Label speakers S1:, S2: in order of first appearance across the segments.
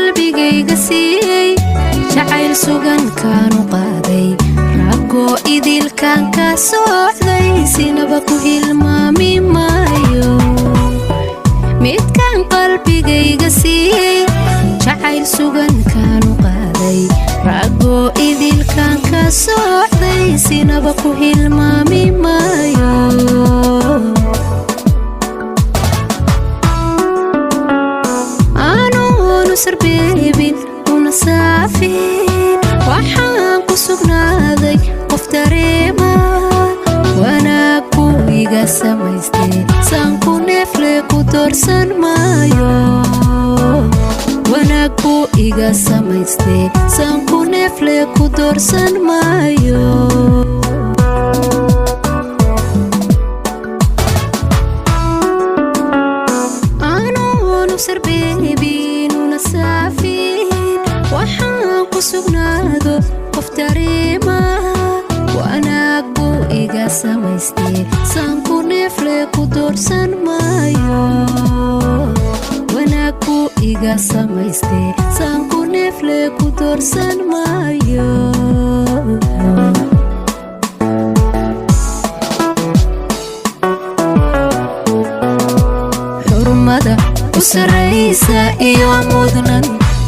S1: qalbigayga siiyey jacayl sugan kaanu qaaday ragoo idilkaan ka socday sinaba ku hilmaami maayo midkaan qalbigayga siiyey jacayl sugan kaanu qaaday ragoo idilkaan ka socday sinaba ku hilmaami maayo sarbeebin una saafin waxaan ku sugnaaday qof dareema wanaag buu iga samaystay saan ku neefle ku doorsan maayo wanaag buu iga samaystay saan ku neefle ku doorsan maayo aanu sarbeebin waxaan ku sugnaado qof dareema wanaag buu iga samaystay saan ku neefle ku doorsan maayo wanaag buu iga samaystay saan ku neefle ku doorsan maayo xurmada u saraysa iyo mudnan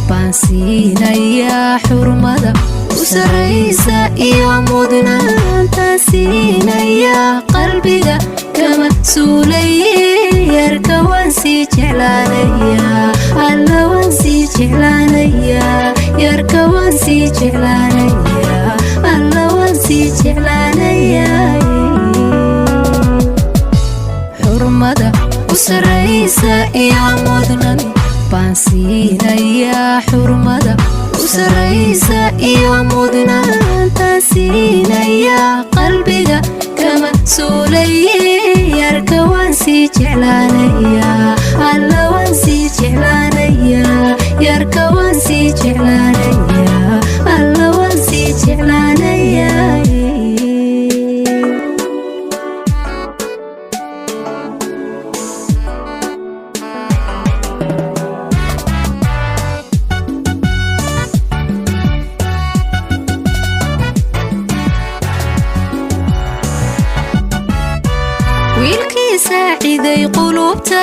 S1: baan siinayaa xurmada u saraysa iyo mudnaantaan siinayaa qalbiga kama suulaye yarka waan sii jeclaanayaa alla waan sii jeclaanayaa yarka waan sii jeclaanayaa alla waan sii jeclaanayaa xurmada u saraysa iyo mudnan baan siinayaa xurmada u saraysa iyo mudnaantaan siinayaa qalbiga kama suulaye yarka waan sii jeclaanayaa alla waan sii jeclaanayaa yarka waan sii jeclaanayaa alla waan sii jeclaanayaa wiilkii saaciday qulubta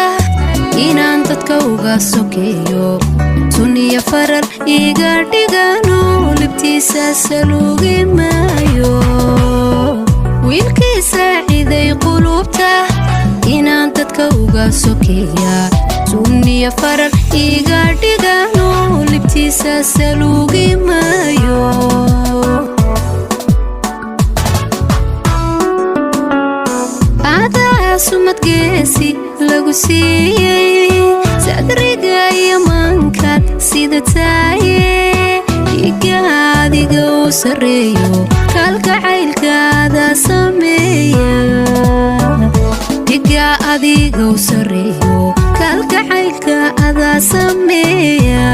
S1: inaan dadka uga sokeeyo sunniya farar iga dhigano libtiisa saluugi maayo wiilkii saaciday qulubta inaan dadka uga sokeeya sunniya farar iga dhigano libtiisa saluugi maayo sumad geesi lagu siiyey sadriga iyo mankaad sida taaye dhiga adiga u sarreeyo kalgacaylkaada sameeya dhiga adiga u sarreeyo kalgacaylka ada sameeya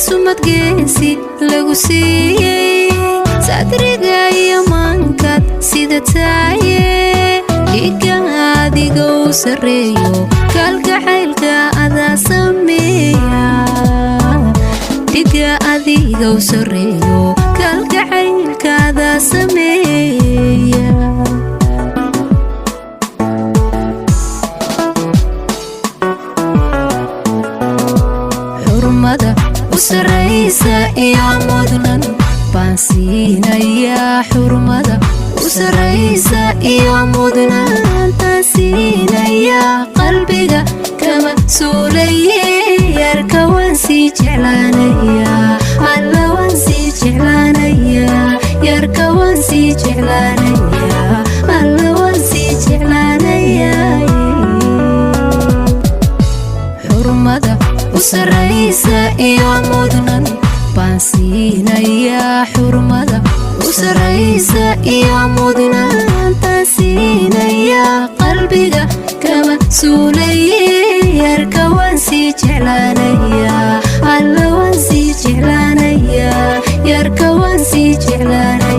S1: sumad geesi lagu siiyey sadriga iyo mankaad sida taaye dhiga adiga u sarreeyo kalgacaylka ada sameeya dhiga adiga u sarreeyo kalgacaylka ada sameeya xurmada u saraysa iyo mudnan baan siinayaa xurmada u saraysa iyo mudnaantaan siinayaa qalbiga kama suulaye yarka waan sii jeclaanayaa alla waan sii jeclaanayaa yarka waan sii jeclaanayaa alla waan sii jeclaanayaa xurmada u saraysa iyo mudnan baan siinayaa xurmada u saraysa iyo mudnaantaan siinayaa qalbiga kama suulaye yarka waan sii jeclaanayaa alla waan sii jeclaanayaa yarka waan sii jeclaanayaa